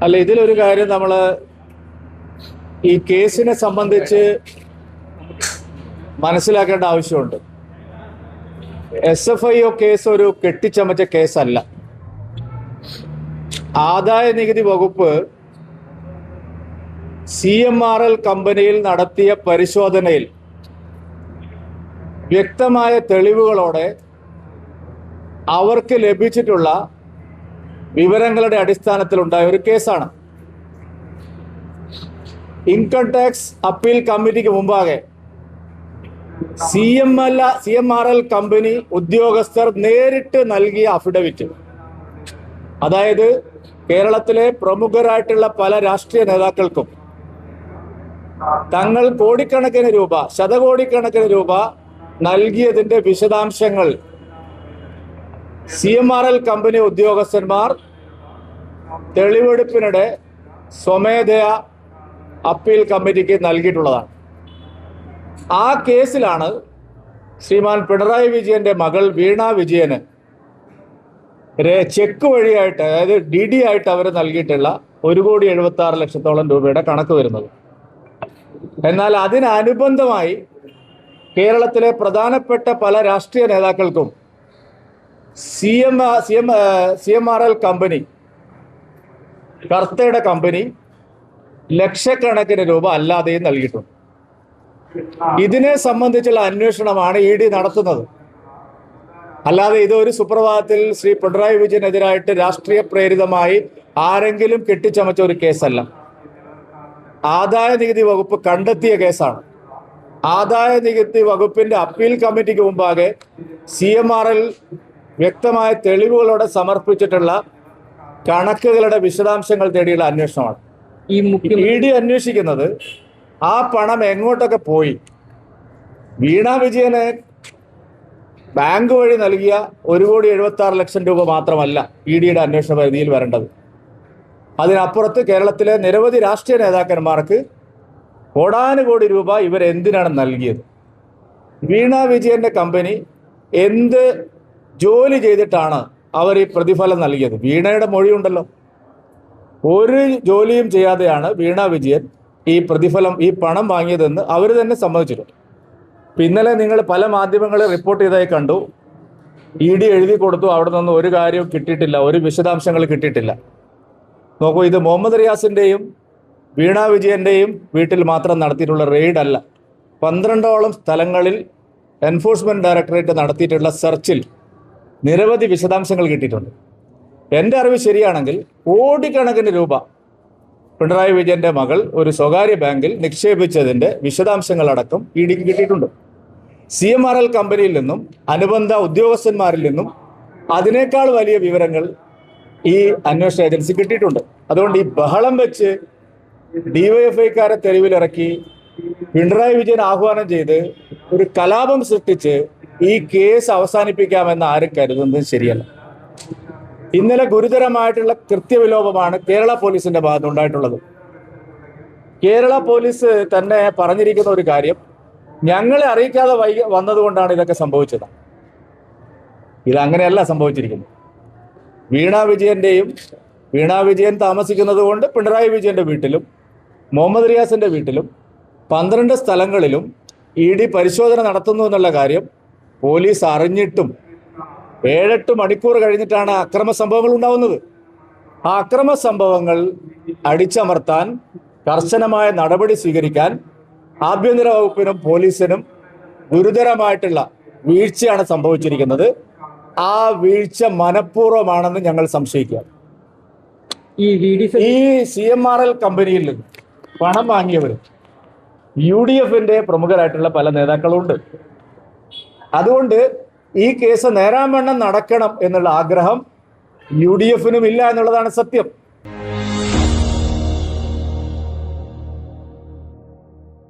അല്ല, ഇതിലൊരു കാര്യം നമ്മൾ ഈ കേസിനെ സംബന്ധിച്ച് മനസ്സിലാക്കേണ്ട ആവശ്യമുണ്ട്. SFIO കേസ് ഒരു കെട്ടിച്ചമച്ച കേസല്ല. ആദായ നികുതി വകുപ്പ് CMRL കമ്പനിയിൽ നടത്തിയ പരിശോധനയിൽ വ്യക്തമായ തെളിവുകളോടെ അവർക്ക് ലഭിച്ചിട്ടുള്ള വിവരങ്ങളുടെ അടിസ്ഥാനത്തിലുണ്ടായ ഒരു കേസാണ്. ഇൻകം ടാക്സ് അപ്പീൽ കമ്മിറ്റിക്ക് മുമ്പാകെ CMRL കമ്പനി ഉദ്യോഗസ്ഥർ നേരിട്ട് നൽകിയ അഫിഡവിറ്റ്, അതായത് കേരളത്തിലെ പ്രമുഖരായിട്ടുള്ള പല രാഷ്ട്രീയ നേതാക്കൾക്കും തങ്ങൾ കോടിക്കണക്കിന് രൂപ, ശതകോടിക്കണക്കിന് രൂപ നൽകിയതിന്റെ വിശദാംശങ്ങൾ CMRL കമ്പനി ഉദ്യോഗസ്ഥന്മാർ തെളിവെടുപ്പിനിടെ സ്വമേധയാ അപ്പീൽ കമ്മിറ്റിക്ക് നൽകിയിട്ടുള്ളതാണ്. ആ കേസിലാണ് ശ്രീമാൻ പിണറായി വിജയന്റെ മകൾ വീണ വിജയന് ചെക്ക് വഴിയായിട്ട്, അതായത് DD ആയിട്ട് അവർ നൽകിയിട്ടുള്ള 1,76,00,000 രൂപയുടെ കണക്ക് വരുന്നത്. എന്നാൽ അതിനനുബന്ധമായി കേരളത്തിലെ പ്രധാനപ്പെട്ട പല രാഷ്ട്രീയ നേതാക്കൾക്കും CMRL കമ്പനി, കർത്തയുടെ കമ്പനി, ലക്ഷക്കണക്കിന് രൂപ അല്ലാതെയും നൽകിയിട്ടുണ്ട്. ഇതിനെ സംബന്ധിച്ചുള്ള അന്വേഷണമാണ് ED നടത്തുന്നത്. അല്ലാതെ ഇതൊരു സുപ്രഭാതത്തിൽ ശ്രീ പിണറായി വിജയനെതിരായിട്ട് രാഷ്ട്രീയ പ്രേരിതമായി ആരെങ്കിലും കെട്ടിച്ചമച്ച ഒരു കേസല്ല. ആദായ നികുതി വകുപ്പ് കണ്ടെത്തിയ കേസാണ്. ആദായ നികുതി വകുപ്പിന്റെ അപ്പീൽ കമ്മിറ്റിക്ക് മുമ്പാകെ CMRL വ്യക്തമായ തെളിവുകളോടെ സമർപ്പിച്ചിട്ടുള്ള കണക്കുകളുടെ വിശദാംശങ്ങൾ തേടിയുള്ള അന്വേഷണമാണ്. ED അന്വേഷിക്കുന്നത് ആ പണം എങ്ങോട്ടൊക്കെ പോയി. വീണ വിജയന് ബാങ്ക് വഴി നൽകിയ 1,76,00,000 രൂപ മാത്രമല്ല EDയുടെ അന്വേഷണ പരിധിയിൽ വരേണ്ടത്. അതിനപ്പുറത്ത് കേരളത്തിലെ നിരവധി രാഷ്ട്രീയ നേതാക്കന്മാർക്ക് കോടാനുകോടി രൂപ ഇവരെന്തിനാണ് നൽകിയത്? വീണ വിജയന്റെ കമ്പനി എന്ത് ജോലി ചെയ്തിട്ടാണ് അവർ ഈ പ്രതിഫലം നൽകിയത്? വീണയുടെ മൊഴിയുണ്ടല്ലോ. ഒരു ജോലിയും ചെയ്യാതെയാണ് വീണ വിജയൻ ഈ പ്രതിഫലം, ഈ പണം വാങ്ങിയതെന്ന് അവർ തന്നെ സമ്മതിച്ചിട്ടുണ്ട്. ഇന്നലെ നിങ്ങൾ പല മാധ്യമങ്ങളിൽ റിപ്പോർട്ട് ചെയ്തതായി കണ്ടു. ED എഴുതി കൊടുത്തു, അവിടെ നിന്ന് ഒരു കാര്യവും കിട്ടിയിട്ടില്ല, ഒരു വിശദാംശങ്ങൾ കിട്ടിയിട്ടില്ല. നോക്കൂ, ഇത് മുഹമ്മദ് റിയാസിൻ്റെയും വീണ വിജയൻ്റെയും വീട്ടിൽ മാത്രം നടത്തിയിട്ടുള്ള റെയ്ഡ് അല്ല. 12ഓളം സ്ഥലങ്ങളിൽ എൻഫോഴ്സ്മെന്റ് ഡയറക്ടറേറ്റ് നടത്തിയിട്ടുള്ള സെർച്ചിൽ നിരവധി വിശദാംശങ്ങൾ കിട്ടിയിട്ടുണ്ട്. എൻ്റെ അറിവ് ശരിയാണെങ്കിൽ കോടിക്കണക്കിന് രൂപ പിണറായി വിജയന്റെ മകൾ ഒരു സ്വകാര്യ ബാങ്കിൽ നിക്ഷേപിച്ചതിന്റെ വിശദാംശങ്ങളടക്കം EDക്ക് കിട്ടിയിട്ടുണ്ട്. CMRL കമ്പനിയിൽ നിന്നും അനുബന്ധ ഉദ്യോഗസ്ഥന്മാരിൽ നിന്നും അതിനേക്കാൾ വലിയ വിവരങ്ങൾ ഈ അന്വേഷണ ഏജൻസി കിട്ടിയിട്ടുണ്ട്. അതുകൊണ്ട് ഈ ബഹളം വെച്ച് DYFIക്കാരെ തെരുവിലിറക്കി പിണറായി വിജയൻ ആഹ്വാനം ചെയ്ത് ഒരു കലാപം സൃഷ്ടിച്ച് ഈ കേസ് അവസാനിപ്പിക്കാമെന്ന് ആരും കരുതുന്നത് ശരിയല്ല. ഇന്നലെ ഗുരുതരമായിട്ടുള്ള കൃത്യവിലോപമാണ് കേരള പോലീസിന്റെ ഭാഗത്തുണ്ടായിട്ടുള്ളത്. കേരള പോലീസ് തന്നെ പറഞ്ഞിരിക്കുന്ന ഒരു കാര്യം, ഞങ്ങളെ അറിയിക്കാതെ വന്നതുകൊണ്ടാണ് ഇതൊക്കെ സംഭവിച്ചത്. ഇതങ്ങനെയല്ല സംഭവിച്ചിരിക്കുന്നത്. വീണ വിജയൻ താമസിക്കുന്നത് കൊണ്ട് പിണറായി വിജയന്റെ വീട്ടിലും മുഹമ്മദ് റിയാസിന്റെ വീട്ടിലും 12 സ്ഥലങ്ങളിലും ED പരിശോധന നടത്തുന്നു എന്നുള്ള കാര്യം പോലീസ് അറിഞ്ഞിട്ടും 7-8 മണിക്കൂർ കഴിഞ്ഞിട്ടാണ് അക്രമ സംഭവങ്ങൾ ഉണ്ടാവുന്നത്. ആ അക്രമ സംഭവങ്ങൾ അടിച്ചമർത്താൻ കർശനമായ നടപടി സ്വീകരിക്കാൻ ആഭ്യന്തര വകുപ്പിനും പോലീസിനും ഗുരുതരമായിട്ടുള്ള വീഴ്ചയാണ് സംഭവിച്ചിരിക്കുന്നത്. ആ വീഴ്ച മനഃപൂർവ്വമാണെന്ന് ഞങ്ങൾ സംശയിക്കുകയാണ്. ഈ CMRL കമ്പനിയിൽ നിന്ന് പണം വാങ്ങിയവരും UDFന്റെ പ്രമുഖരായിട്ടുള്ള പല നേതാക്കളുണ്ട്. അതുകൊണ്ട് ഈ കേസ് നേരാവണ്ണം നടക്കണം എന്നുള്ള ആഗ്രഹം UDFനും ഇല്ല എന്നുള്ളതാണ് സത്യം.